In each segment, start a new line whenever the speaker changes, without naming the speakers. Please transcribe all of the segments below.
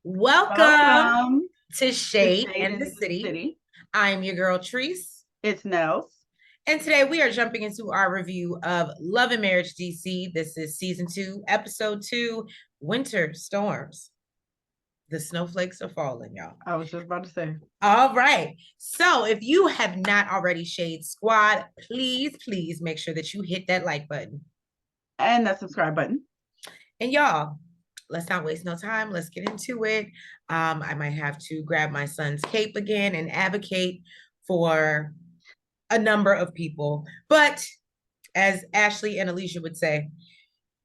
Welcome
Welcome
to
to
Shade
Shade
and
in
the
the
City.
City.
I'm your girl, Treese.
It's Nels.
And today we are jumping into our review of Love and Marriage DC. This is season 2, episode 2, Winter Storms. The snowflakes are falling, y'all.
I was just about to say.
All right. So if you have not already Shade Squad, please make sure that you hit that like button.
And that subscribe button.
And y'all, let's not waste no time. Let's get into it. I might have to grab my son's cape again and advocate for a number of people. But as Ashley and Alicia would say,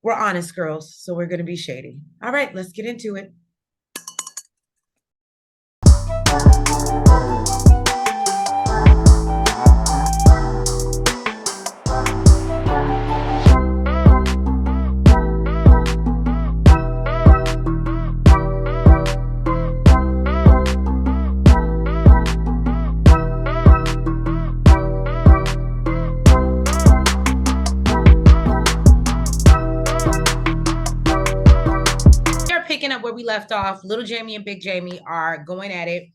we're honest girls, so we're going to be shady. All right, let's get into it. Picking up where we left off, little Jamie and big Jamie are going at it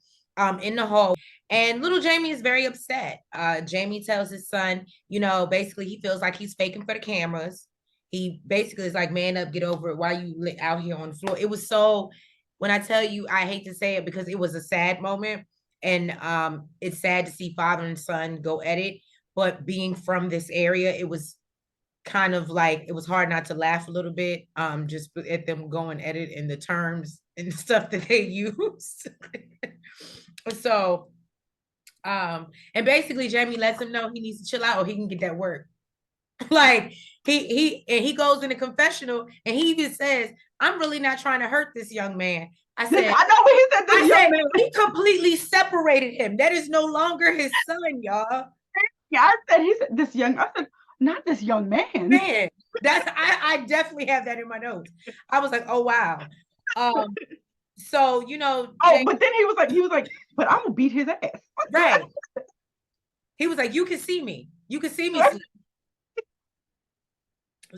in the hall, and little Jamie is very upset. Jamie tells his son, basically he feels like he's faking for the cameras. He basically is like, man up, get over it. Why you out here on the floor? It was so, when I tell you, I hate to say it because it was a sad moment, and it's sad to see father and son go at it, but being from this area, it was kind of like, it was hard not to laugh a little bit, just at them going at it in the terms and stuff that they use. So and basically Jamie lets him know he needs to chill out or he can get that work. Like he goes in a confessional and he even says, I'm really not trying to hurt this young man. I
I
said,
know what he said. This young man.
he completely separated him. That is no longer his son, y'all.
Yeah, he said this young. I said, not this young man.
Man, that's I definitely have that in my notes. I was like, oh wow. So
Oh, but then he was like, but I'm gonna beat his ass.
right. He was like, you can see me. You can see me sleep.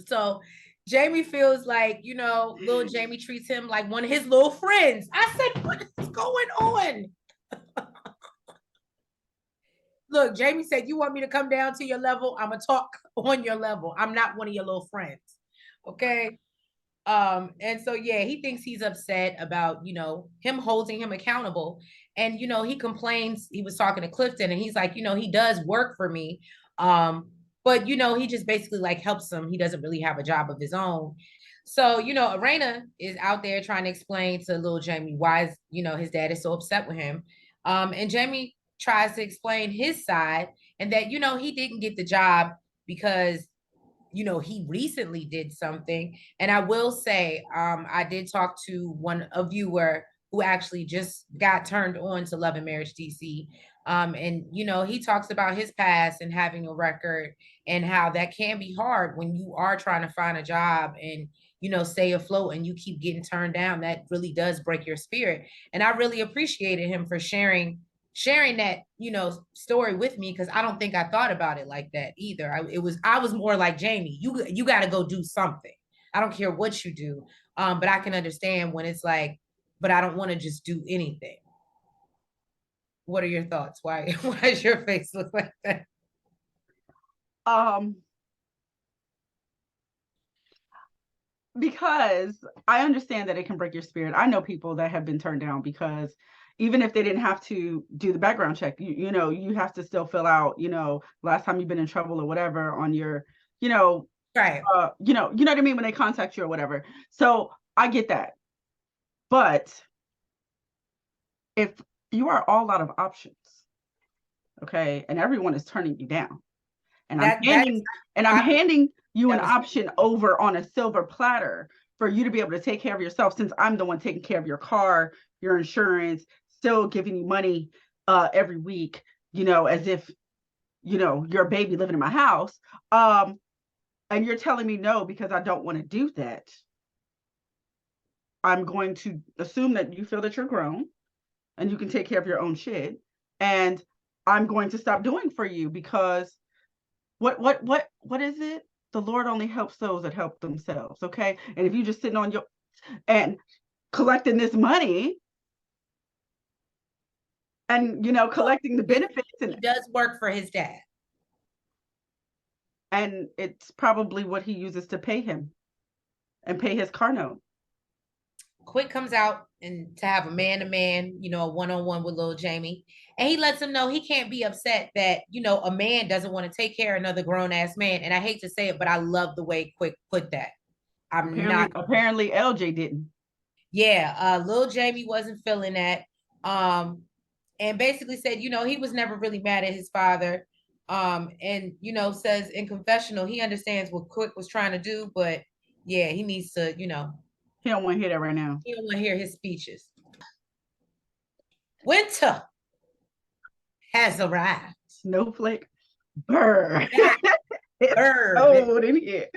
So Jamie feels like, little Jamie treats him like one of his little friends. I said, what is going on? Look, Jamie said, you want me to come down to your level? I'm gonna talk on your level. I'm not one of your little friends. Okay. And so yeah, he thinks he's upset about, him holding him accountable. And he complains, he was talking to Clifton and he's like, he does work for me. But he just basically like helps him. He doesn't really have a job of his own. So, Arena is out there trying to explain to little Jamie why his dad is so upset with him. And Jamie tries to explain his side and that, he didn't get the job because he recently did something. And I will say, I did talk to a viewer who actually just got turned on to Love and Marriage DC. And he talks about his past and having a record and how that can be hard when you are trying to find a job and stay afloat and you keep getting turned down. That really does break your spirit. And I really appreciated him for sharing that story with me because I don't think I thought about it like that either. I was more like, Jamie, you got to go do something. I don't care what you do, but I can understand when it's like, but I don't want to just do anything. What are your thoughts? Why does your face look like that?
Because I understand that it can break your spirit. I know people that have been turned down because even if they didn't have to do the background check, you have to still fill out, last time you've been in trouble or whatever on your,
right.
You know what I mean, when they contact you or whatever. So I get that. But if you are all out of options, okay, and everyone is turning you down, and I'm handing you an option over on a silver platter for you to be able to take care of yourself, since I'm the one taking care of your car, your insurance, still giving you money every week, as if you're a baby living in my house, and you're telling me no because I don't want to do that. I'm going to assume that you feel that you're grown and you can take care of your own shit, and I'm going to stop doing for you because what is it? The Lord only helps those that help themselves, okay? And if you just sitting on your, and collecting this money and, collecting the benefits.
He does work for his dad.
And it's probably what he uses to pay him and pay his car note.
Quick comes out and to have a man-to-man, a one-on-one with little Jamie. And he lets him know he can't be upset that, a man doesn't want to take care of another grown-ass man. And I hate to say it, but I love the way Quick put that.
Apparently LJ didn't.
Yeah, little Jamie wasn't feeling that. And basically said, he was never really mad at his father. And says in confessional, he understands what Quick was trying to do, but yeah, he needs to,
he don't want to hear that right now.
He don't want to hear his speeches. Winter has arrived.
Snowflake. Burr.
Burr.
Cold in here.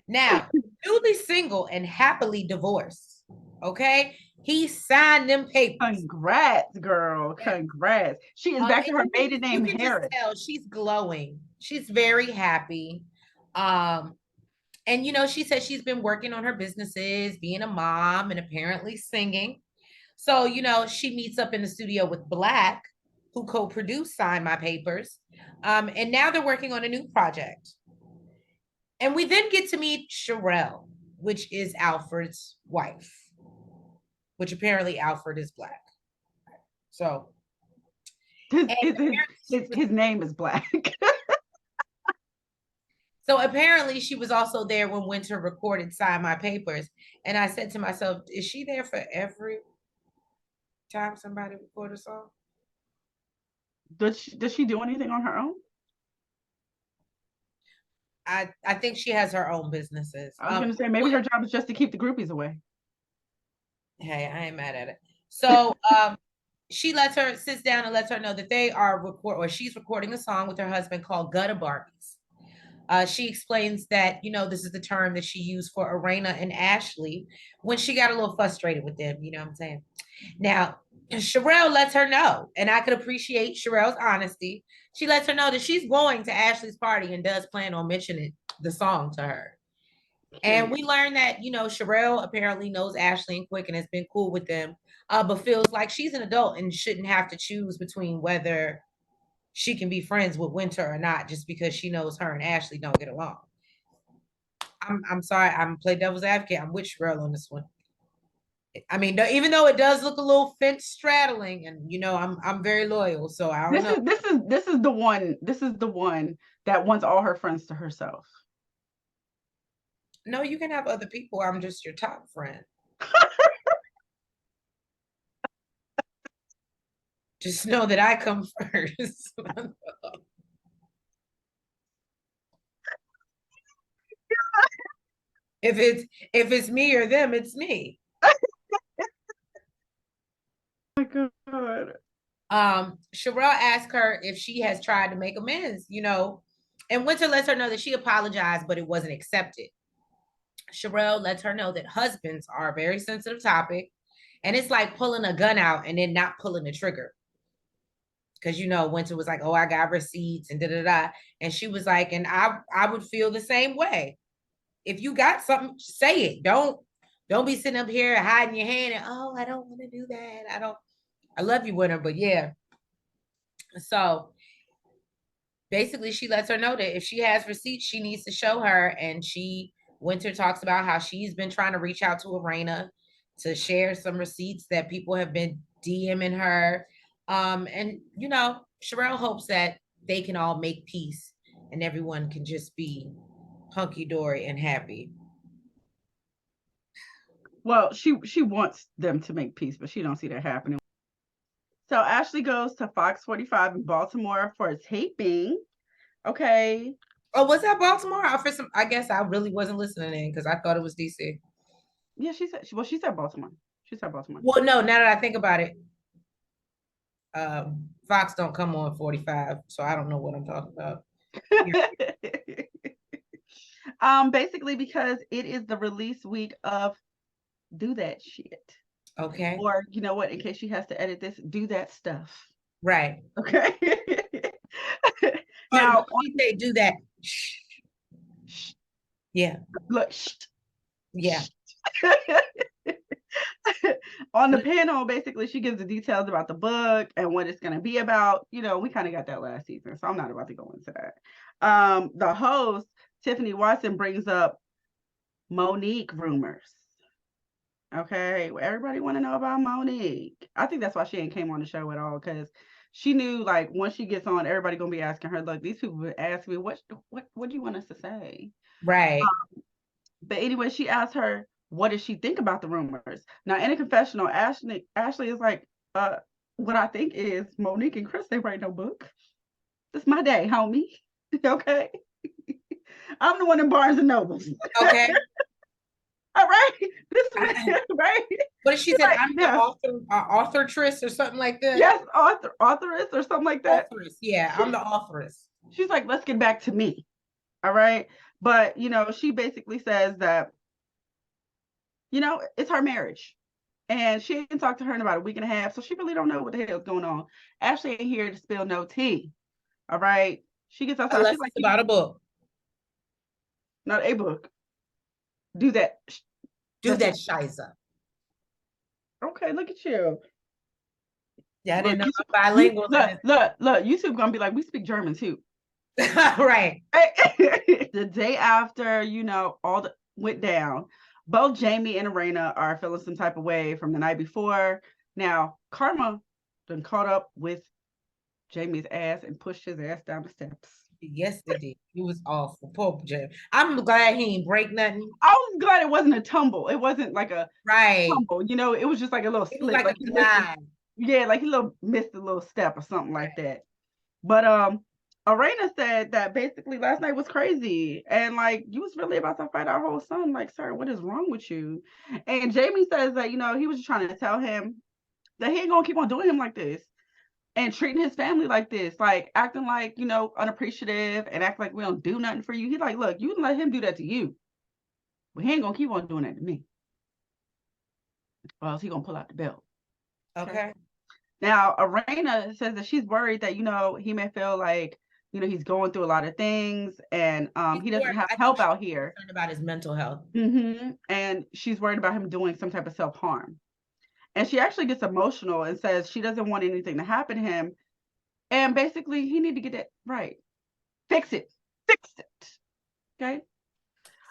Now, newly single and happily divorced. Okay. He signed them papers.
Congrats, girl. Congrats. She is back to her maiden name, Harris.
Just tell she's glowing. She's very happy. And she said she's been working on her businesses, being a mom, and apparently singing. So, she meets up in the studio with Black, who co-produced Sign My Papers. And now they're working on a new project. And we then get to meet Sherelle, which is Alfred's wife, which apparently Alfred is Black. So
his name is Black.
So apparently she was also there when Winter recorded Sign My Papers. And I said to myself, is she there for every time somebody record a song?
Does she do anything on her own?
I think she has her own businesses.
I was going to say, maybe her job is just to keep the groupies away.
Hey, I ain't mad at it. So she sits down and lets her know that she's recording a song with her husband called Gutter Barbies. She explains that, this is the term that she used for Arena and Ashley when she got a little frustrated with them, you know what I'm saying? Now, Sherelle lets her know, and I could appreciate Sherelle's honesty. She lets her know that she's going to Ashley's party and does plan on mentioning the song to her. And we learned that, Sherelle apparently knows Ashley and Quick and has been cool with them, but feels like she's an adult and shouldn't have to choose between whether she can be friends with Winter or not, just because she knows her and Ashley don't get along. I'm sorry, I'm play devil's advocate. I'm with Sherelle on this one. I mean, even though it does look a little fence straddling, and I'm very loyal, so I don't know.
This is the one. This is the one that wants all her friends to herself.
No, you can have other people. I'm just your top friend. Just know that I come first. If it's me or them, it's me.
Oh my God.
Sherelle asked her if she has tried to make amends, and Winter lets her know that she apologized, but it wasn't accepted. Sherelle lets her know that husbands are a very sensitive topic, and it's like pulling a gun out and then not pulling the trigger. Because Winter was like, oh, I got receipts and da-da-da. And she was like, and I would feel the same way. If you got something, say it. Don't be sitting up here hiding your hand and, oh, I don't want to do that. I love you, Winter, but yeah. So basically she lets her know that if she has receipts, she needs to show her. And Winter talks about how she's been trying to reach out to Arena to share some receipts that people have been DMing her. And Sherelle hopes that they can all make peace and everyone can just be hunky-dory and happy.
Well, she wants them to make peace, but she don't see that happening. So Ashley goes to Fox 45 in Baltimore for a taping. Okay.
Oh, was that Baltimore? I guess I really wasn't listening in because I thought it was DC.
Yeah, she said Baltimore. She said Baltimore.
Well, no, now that I think about it, Fox don't come on 45, so I don't know what I'm talking about.
Basically because it is the release week of Do That Shit.
Okay.
Or you know what, in case she has to edit this, Do That Stuff.
Right.
Okay.
Now they do that. Shh. Yeah.
Look. Shh.
Yeah.
On the panel, basically, she gives the details about the book and what it's going to be about. You know, we kind of got that last season, so I'm not about to go into that. The host, Tiffany Watson, brings up Monique rumors. Okay, well, everybody want to know about Monique. I think that's why she ain't came on the show at all, because she knew, like, once she gets on, everybody gonna be asking her, look, these people would ask me, what do you want us to say?
Right.
But anyway, she asked her, what does she think about the rumors? Now, in a confessional, Ashley is like, what I think is Monique and Chris, they write no book. It's my day, homie. Okay. I'm the one in Barnes and Nobles.
Okay.
All right. This is right.
What did she say?
Like,
I'm the author, authoress or something like that.
Yes, authoress or something like that.
Authoress. Yeah, I'm the authoress.
She's like, let's get back to me. All right. But, you know, she basically says that, you know, it's her marriage. And she didn't talk to her in about a week and a half. So she really don't know what the hell is going on. Ashley ain't here to spill no tea. All right. She gets outside.
Unless
She's like,
it's about a book.
not a book. Do that.
Do that shiza.
Okay, look at you.
Yeah, I didn't know
YouTube,
bilingual.
look. YouTube gonna be like, we speak German too.
Right.
The day after, you know, all the went down, both Jamie and Arena are feeling some type of way from the night before. Now, Karma done caught up with Jamie's ass and pushed his ass down the steps.
Yes, they did. It was awful. Poor Jamie. I'm glad he ain't break nothing.
I was glad it wasn't a tumble. It wasn't like a
right
tumble, you know, it was just like a little slip.
Like a glide.
Yeah, like he missed a little step or something like that. But Arena said that basically last night was crazy, and like, you was really about to fight our whole son. Like, sir, what is wrong with you? And Jamie says that, you know, he was just trying to tell him that he ain't gonna keep on doing him like this and treating his family like this, like acting like, you know, unappreciative and act like we don't do nothing for you. He's like, look, you can let him do that to you, but he ain't gonna keep on doing that to me, or else he gonna pull out the belt.
Okay.
Now, Arena says that she's worried that, you know, he may feel like, you know, he's going through a lot of things, and he doesn't have help out here.
Concerned about his mental health.
And she's worried about him doing some type of self-harm. And she actually gets emotional and says she doesn't want anything to happen to him. And basically, he need to get it right. Fix it. Okay.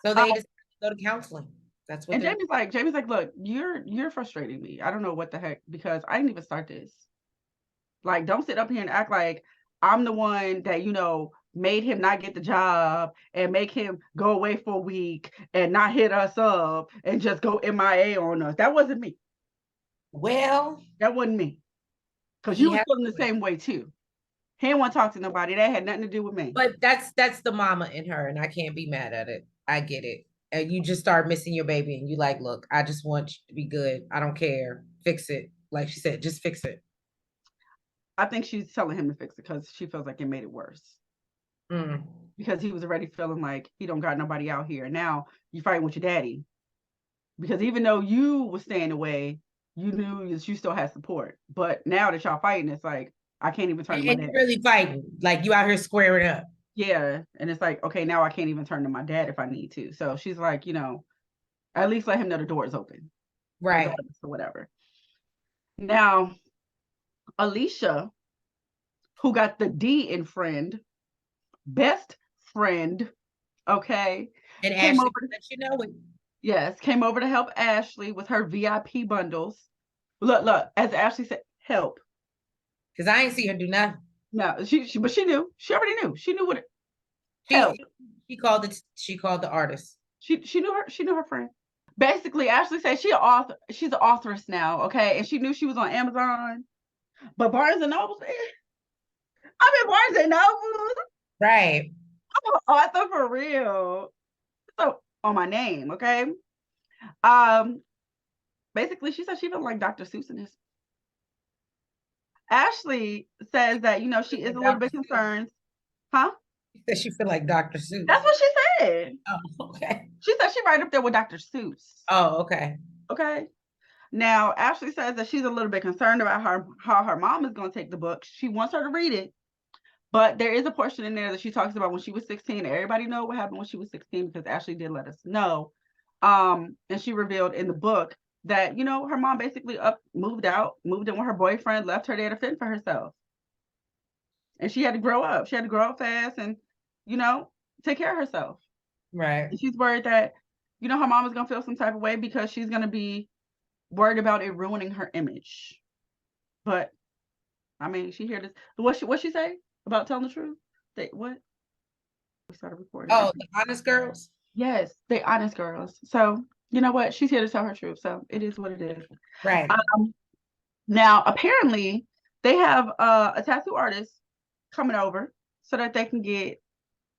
So they just go to counseling. That's what.
And Jamie's like, look, you're frustrating me. I don't know what the heck, because I didn't even start this. Like, don't sit up here and act like I'm the one that, you know, made him not get the job and make him go away for a week and not hit us up and just go MIA on us. That wasn't me.
Well,
that wasn't me. Because you were feeling the same way too. He didn't want to talk to nobody. That had nothing to do with me.
But that's the mama in her, and I can't be mad at it. I get it. And you just start missing your baby, and you like, look, I just want you to be good. I don't care. Fix it. Like she said, just fix it.
I think she's telling him to fix it because she feels like it made it worse. Because he was already feeling like he don't got nobody out here. Now you fighting with your daddy. Because even though you were staying away, you knew that you still had support. But now that y'all fighting, it's like, I can't even turn to my dad.
And you're really fighting. Like, you out here squaring up.
Yeah. And it's like, okay, now I can't even turn to my dad if I need to. So she's like, you know, at least let him know the door is open.
Right.
Or whatever. Now, Alicia, who got the D in friend, best friend, okay,
and Ashley let you know it.
Yes, came over to help Ashley with her VIP bundles. Look, as Ashley said, help.
Because I ain't see her do nothing.
No, but she knew. She already knew. She knew what it.
Help. She called the artist.
She knew her friend. Basically, Ashley said she's an authoress now, okay? And she knew she was on Amazon. But Barnes and Noble, I'm in Barnes and Noble.
Right.
I'm an author for real. So on my name, okay? Basically, she said she felt like Dr. Seuss in this. Ashley says that, you know, she is a little bit concerned. Huh?
She said she feel like Dr. Seuss.
That's what she said.
Oh, okay.
She said she right up there with Dr. Seuss.
Oh, okay.
Okay. Now, Ashley says that she's a little bit concerned about how her mom is going to take the book. She wants her to read it. But there is a portion in there that she talks about when she was 16. Everybody know what happened when she was 16 because Ashley did let us know. And she revealed in the book that, you know, her mom basically moved in with her boyfriend, left her there to fend for herself. And she had to grow up. She had to grow up fast and, you know, take care of herself.
Right.
And she's worried that, you know, her mom is going to feel some type of way because she's going to be worried about it ruining her image. But, I mean, she heard this. What she say about telling the truth? What? We started recording.
Oh, the honest girls?
Yes, they honest girls. So, you know what? She's here to tell her truth. So, it is what it is.
Right.
Now, apparently, they have a tattoo artist coming over so that they can get,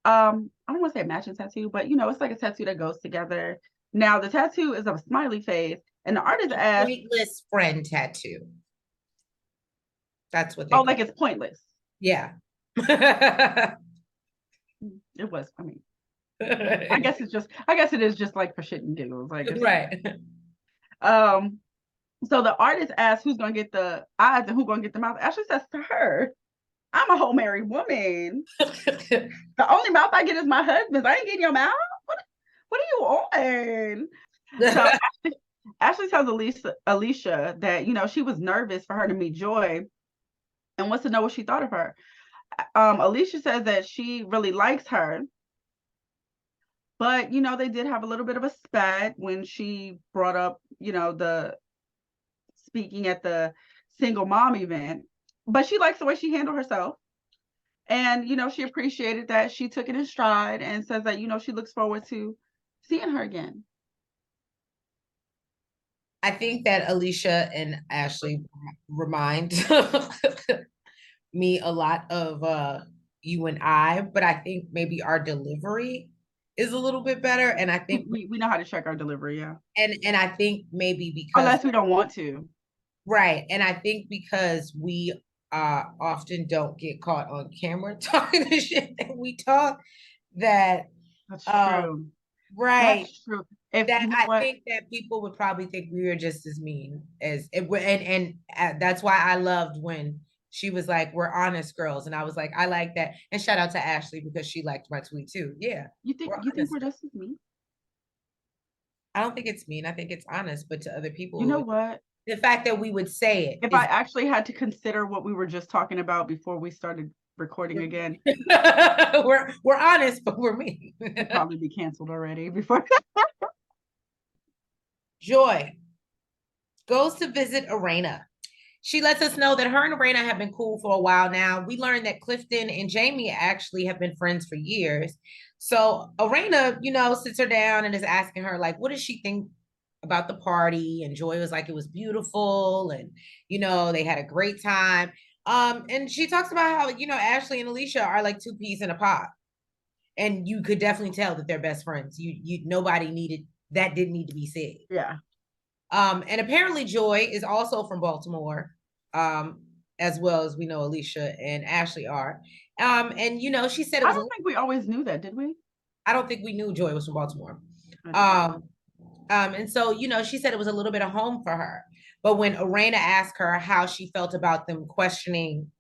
I don't want to say a matching tattoo, but, you know, it's like a tattoo that goes together. Now, the tattoo is of a smiley face, and the artist asked...
Pointless friend tattoo. That's what they
like it's pointless.
Yeah.
It was, I mean, I guess it is just like for shit and giggles. Like,
right.
So the artist asked who's gonna get the eyes and who's gonna get the mouth. Ashley says to her, I'm a whole married woman. The only mouth I get is my husband's. I ain't getting your mouth. What are you on? So Ashley tells Alicia that, you know, she was nervous for her to meet Joy and wants to know what she thought of her. Alicia says that she really likes her, but, you know, they did have a little bit of a spat when she brought up, you know, the speaking at the single mom event, but she likes the way she handled herself. And, you know, she appreciated that she took it in stride and says that, you know, she looks forward to seeing her again.
I think that Alicia and Ashley remind me a lot of you and I, but I think maybe our delivery is a little bit better. And I think
we know how to check our delivery, yeah.
And I think maybe because
unless we don't want to.
Right. And I think because we often don't get caught on camera talking the shit that we talk, that
that's true.
Right.
That's true.
That I think that people would probably think we were just as mean as it were, and that's why I loved when she was like, "We're honest girls," and I was like, "I like that." And shout out to Ashley because she liked my tweet too. Yeah,
you think we're just as mean?
I don't think it's mean. I think it's honest, but to other people,
you know what?
The fact that we would say it.
If I actually had to consider what we were just talking about before we started recording again,
we're honest, but we're mean.
We'd probably be canceled already before.
Joy goes to visit Arena. She lets us know that her and Arena have been cool for a while now. We learned that Clifton and Jamie actually have been friends for years. So Arena, you know, sits her down and is asking her, like, what does she think about the party? And Joy was like, it was beautiful. And, you know, they had a great time. And she talks about how, you know, Ashley and Alicia are like two peas in a pod. And you could definitely tell that they're best friends. Nobody needed, that didn't need to be said.
Yeah.
And apparently Joy is also from Baltimore, as well as we know Alicia and Ashley are. And you know, she said
I don't think we always knew that, did we?
I don't think we knew Joy was from Baltimore. And so, you know, she said it was a little bit of home for her. But when Arena asked her how she felt about them questioning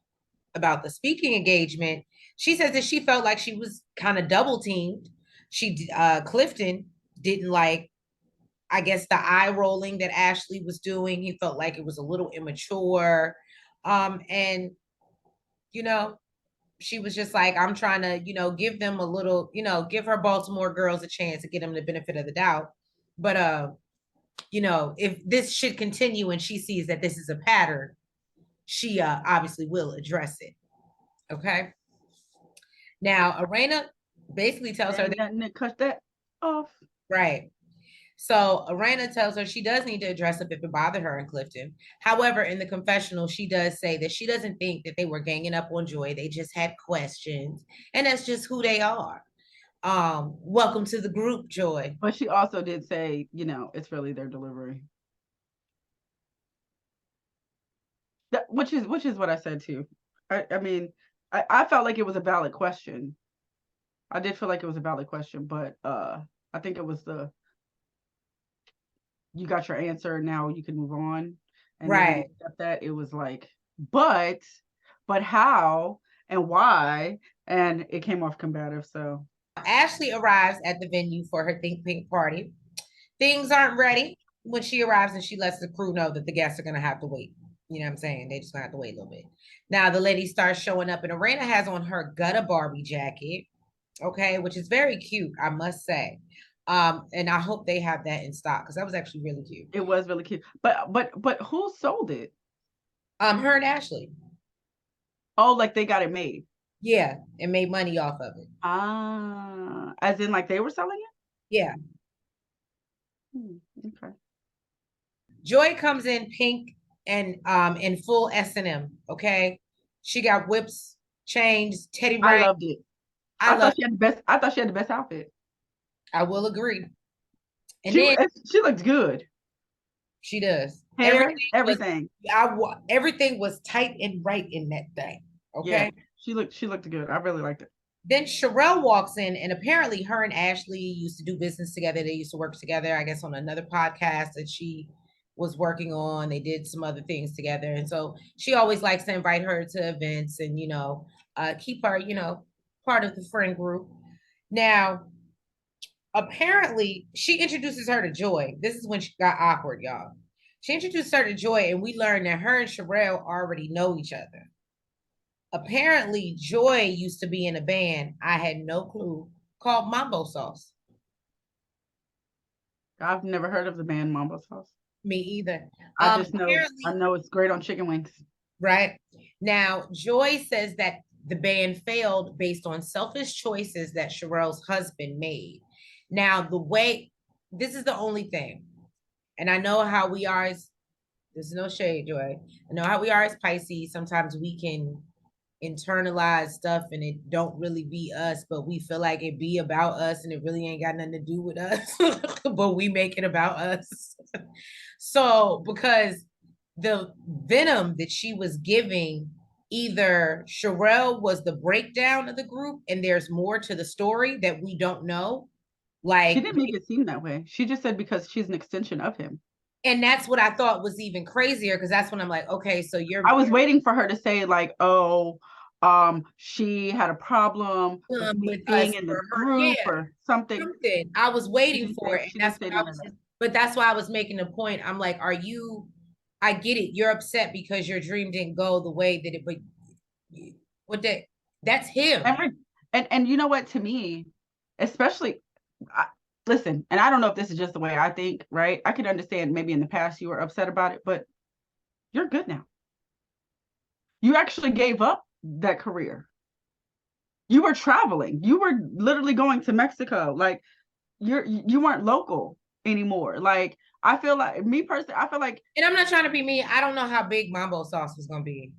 about the speaking engagement, she says that she felt like she was kind of double teamed. Clifton didn't like, I guess, the eye rolling that Ashley was doing. He felt like it was a little immature. And, you know, she was just like, I'm trying to, you know, give them a little, you know, give her Baltimore girls a chance to get them the benefit of the doubt. But, you know, if this should continue and she sees that this is a pattern, she obviously will address it. Okay. Now, Arena basically tells her
that cut that off.
Right. So Arena tells her she does need to address it if it bothered her in Clifton. However, in the confessional, she does say that she doesn't think that they were ganging up on Joy. They just had questions, and that's just who they are. Welcome to the group, Joy.
But she also did say, you know, it's really their delivery. Which is what I said too. I mean, I felt like it was a valid question. I did feel like it was a valid question, but I think it was you got your answer, now you can move on. And
right.
That it was like, but how and why? And it came off combative. So
Ashley arrives at the venue for her Think Pink party. Things aren't ready. when she arrives and she lets the crew know that the guests are gonna have to wait. You know what I'm saying? They just gonna have to wait a little bit. Now the lady starts showing up, and Arena has on her Gutta Barbie jacket, okay, which is very cute, I must say. And I hope they have that in stock because that was actually really cute.
It was really cute. But who sold it?
Her and Ashley.
Oh, like they got it made.
Yeah, and made money off of it.
Ah, as in like they were selling it?
Yeah.
Okay.
Joy comes in pink and in full S&M, okay? She got whips, chains, teddy
I
ring.
loved it.
I love
I thought she had the best outfit.
I will agree. And
She
then
she looked good.
she does.
Hair, everything.
Everything was tight and right in that thing.
Yeah,
Okay.
she looked good. I really liked it.
Then Sherelle walks in, and apparently her and Ashley used to do business together. They used to work together, I guess, on another podcast that she was working on. They did some other things together. And so she always likes to invite her to events and, keep her, part of the friend group. Now, apparently, she introduces her to Joy. This is when she got awkward, y'all. She introduced her to Joy, and we learned that her and Sherelle already know each other. Apparently, Joy used to be in a band, I had no clue, called Mambo Sauce.
I've never heard of the band Mambo Sauce.
Me either.
I know it's great on chicken wings.
Right. Now, Joy says that the band failed based on selfish choices that Sherelle's husband made. Now, this is the only thing, and I know how we are as, there's no shade, Joy. I know how we are as Pisces. Sometimes we can internalize stuff and it don't really be us, but we feel like it be about us and it really ain't got nothing to do with us, but we make it about us. So because the venom that she was giving, either Sherelle was the breakdown of the group and there's more to the story that we don't know.
She
Like,
didn't make it seem that way. She just said because she's an extension of him.
and that's what I thought was even crazier, because that's when I'm like, okay, so
I was waiting for her to say like, oh, she had a problem with me being
because
in the
for her,
group
yeah,
or something.
something. I was waiting for it. And
She
that's
didn't say
what I
none of
was
that.
but that's why I was making the point. I'm like, I get it. You're upset because your dream didn't go the way that it, but that's him.
And you know what, to me, especially, listen, and I don't know if this is just the way I think, right? I can understand maybe in the past you were upset about it, but you're good now. You actually gave up that career. You were traveling. You were literally going to Mexico. Like you weren't local anymore. Like I feel like me personally, I feel like,
and I'm not trying to be mean. I don't know how big Mambo Sauce was gonna be.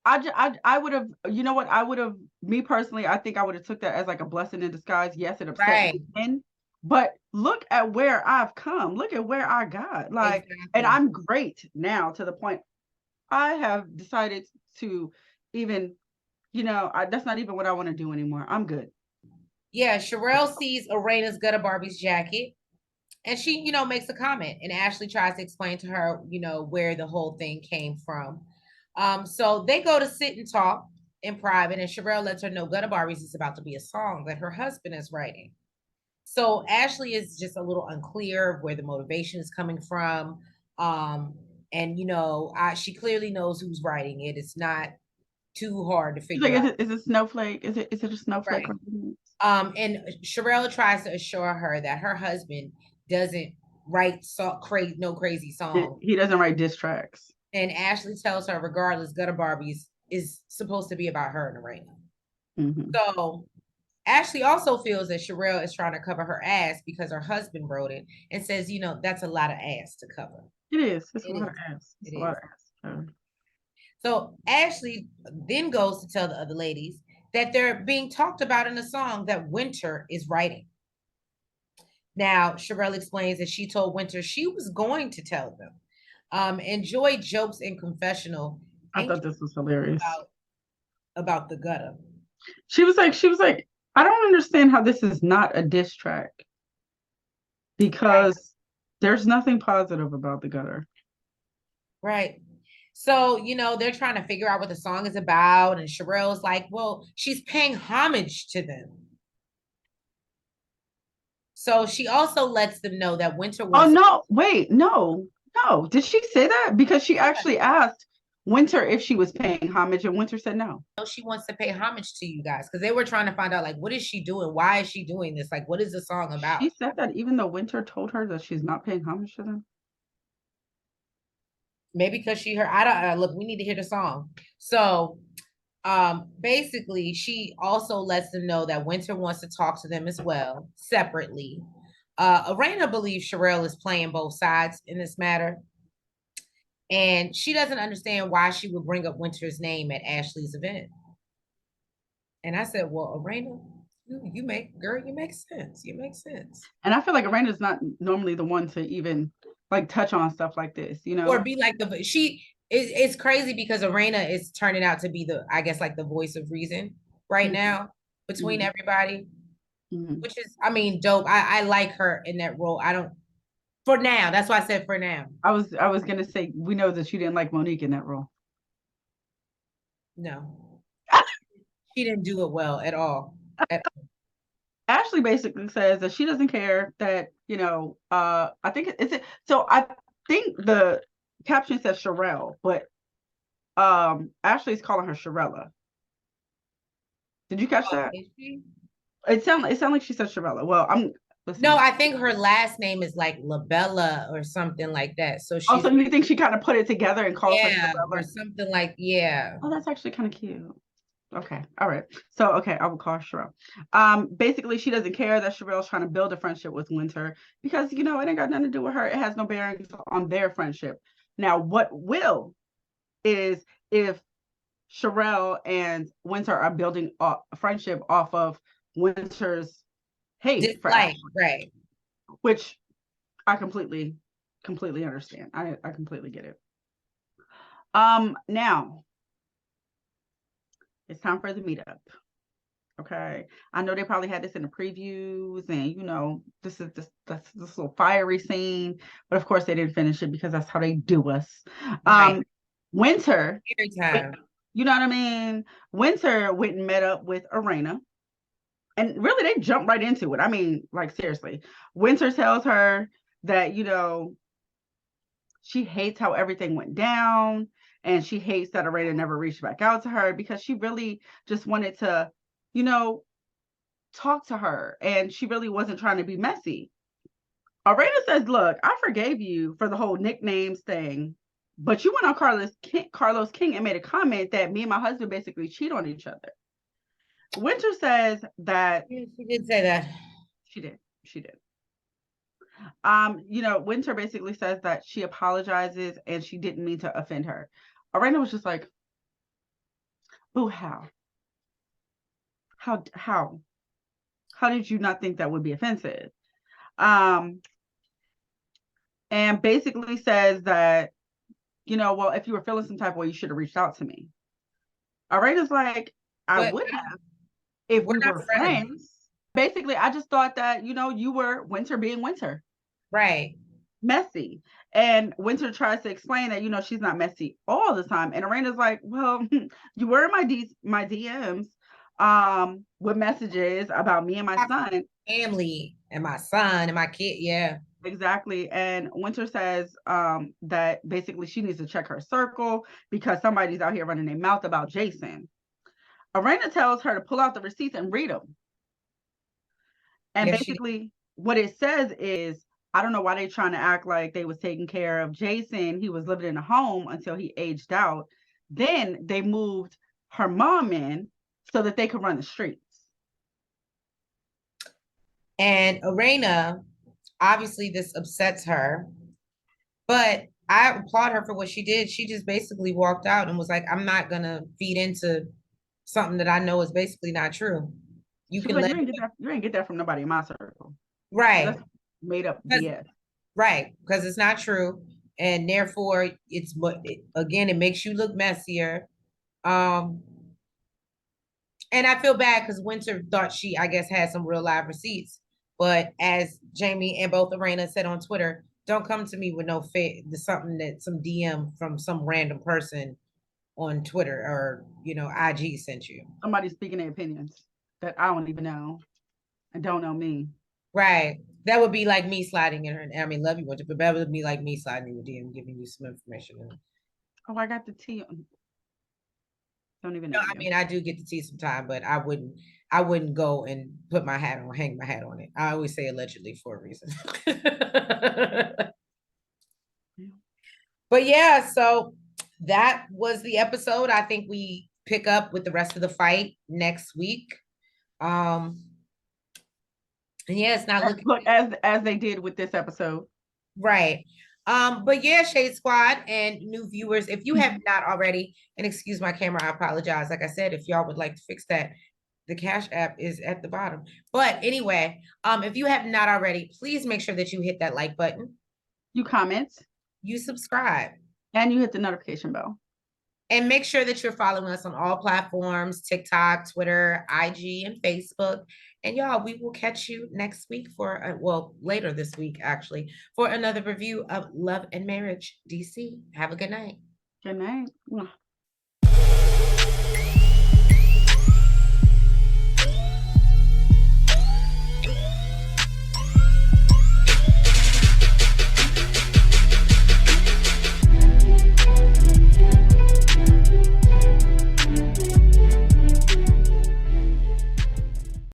I would have, you know what, I would have, me personally, I think I would have took that as like a blessing in disguise. Yes, it upset me then, but look at where I've come. Look at where I got. Like, exactly. And I'm great now to the point I have decided to even, that's not even what I want to do anymore. I'm good.
Yeah, Sherelle sees Arena's Gutta Barbie's jacket, and she, makes a comment, and Ashley tries to explain to her, where the whole thing came from. So they go to sit and talk in private, and Sherelle lets her know Gutta Barbie's is about to be a song that her husband is writing. So Ashley is just a little unclear of where the motivation is coming from. And she clearly knows who's writing it. It's not too hard to figure out.
Is it Snowflake? Is it a snowflake?
Right. And Sherelle tries to assure her that her husband doesn't write no crazy song.
He doesn't write diss tracks.
And Ashley tells her, regardless, Gutta Barbie's is supposed to be about her and Arena. Mm-hmm. So Ashley also feels that Sherelle is trying to cover her ass because her husband wrote it, and says, that's a lot of ass to cover.
It is. It's a lot of ass. It's a lot of ass.
So Ashley then goes to tell the other ladies that they're being talked about in a song that Winter is writing. Now, Sherelle explains that she told Winter she was going to tell them. And Joy jokes in confessional.
I thought this was hilarious.
About the Gutta.
She was like, I don't understand how this is not a diss track. Because there's nothing positive about the Gutta.
Right. So, they're trying to figure out what the song is about. And Sherelle's like, well, she's paying homage to them. So she also lets them know that Winter
Oh
wants
no, wait, no, no. Did she say that? Because she actually asked Winter if she was paying homage, and Winter said no.
to, she wants to pay homage to you guys because they were trying to find out like what is she doing? Why is she doing this? Like what is the song about?
She said that even though Winter told her that she's not paying homage to them.
Maybe because she heard I don't look, we need to hear the song. So basically she also lets them know that Winter wants to talk to them as well separately. Arena believes Sherelle is playing both sides in this matter, and she doesn't understand why she would bring up Winter's name at Ashley's event. And I said, well, Arena, you make, girl, you make sense. You make sense.
And I feel like Arena's not normally the one to even like touch on stuff like this, you know?
Or be like it's crazy because Arena is turning out to be the, I guess, like the voice of reason right now between everybody, which is, I mean, dope. I like her in that role. I don't, for now. That's why I said for now.
I was gonna say, we know that you didn't like Monique in that role.
No, she didn't do it well at all.
Ashley basically says that she doesn't care that, you know, I think so I think the caption says Sherelle, but Ashley's calling her Sherella. Did you catch that?
Is she?
It sounded like she said Sherella. Well, listen.
No, I think her last name is like Labella or something like that. So she's
Also, you think she kind of put it together and called her Sherella?
or something like, yeah.
Oh, that's actually kind of cute. Okay, all right. So, okay, I will call her Sherelle. Basically, she doesn't care that Sherelle's trying to build a friendship with Winter because, you know, it ain't got nothing to do with her. It has no bearing on their friendship. Now, what will is if Sherelle and Winter are building a friendship off of Winter's hate for Ashley,
right.
which I completely understand. I completely get it. Now it's time for the meetup. Okay, I know they probably had this in the previews, and you know this little fiery scene, but of course they didn't finish it because that's how they do us.
Right.
Winter,
Every time.
you know what I mean? Winter went and met up with Arena, and really they jumped right into it. I mean, like seriously, Winter tells her that, you know, she hates how everything went down, and she hates that Arena never reached back out to her because she really just wanted to, you know, talk to her, and she really wasn't trying to be messy. Arena says, look, I forgave you for the whole nicknames thing, but you went on Carlos King and made a comment that me and my husband basically cheat on each other. Winter says that
Yeah, she did say that.
she did. You know, Winter basically says that she apologizes and she didn't mean to offend her. Arena was just like, oh, how did you not think that would be offensive? And basically says that, you know, well, if you were feeling some type of way, you should have reached out to me. Arena's like, I would have if we were friends. Basically, I just thought that, you know, you were Winter being Winter.
Right.
Messy. And Winter tries to explain that, you know, she's not messy all the time. And Arena's like, well, you were in my DMs with messages about me and my son.
Family and my son and my kid. Yeah.
Exactly. And Winter says that basically she needs to check her circle because somebody's out here running their mouth about Jason. Arena tells her to pull out the receipts and read them. And basically what it says is, I don't know why they're trying to act like they was taking care of Jason. He was living in a home until he aged out. Then they moved her mom in so that they could run the streets.
And Arena, obviously this upsets her, but I applaud her for what she did. She just basically walked out and was like, I'm not gonna feed into something that I know is basically not true. You can
like, you ain't get that from nobody in my circle.
Right.
That's made up BS.
Right, because it's not true, and therefore it's again it makes you look messier. And I feel bad because Winter thought she, I guess, had some real live receipts, but as Jamie and both Arena said on Twitter, don't come to me with no something that some DM from some random person on Twitter or, you know, IG sent you.
Somebody speaking their opinions that I don't even know and don't know me.
Right. That would be like me sliding in her. I mean, love you, but that would be like me sliding in your DM, giving you some information.
Oh, I got the tea. Don't even
No,
know
I
you.
mean, I do get to tea sometime, but I wouldn't go and put my hat on, hang my hat on it. I always say allegedly for a reason. But yeah, so that was the episode. I think we pick up with the rest of the fight next week. And yeah, it's not looking
Look, as they did with this episode.
right. But yeah, Shade Squad and new viewers, if you have not already, and excuse my camera, I apologize. Like I said, if y'all would like to fix that, the Cash App is at the bottom. But anyway, if you have not already, please make sure that you hit that like button,
You comment,
you subscribe,
and you hit the notification bell.
and make sure that you're following us on all platforms, TikTok, Twitter, IG, and Facebook. And y'all, we will catch you next week for, well, later this week, actually, for another review of Love and Marriage DC. Have a good night.
Good night.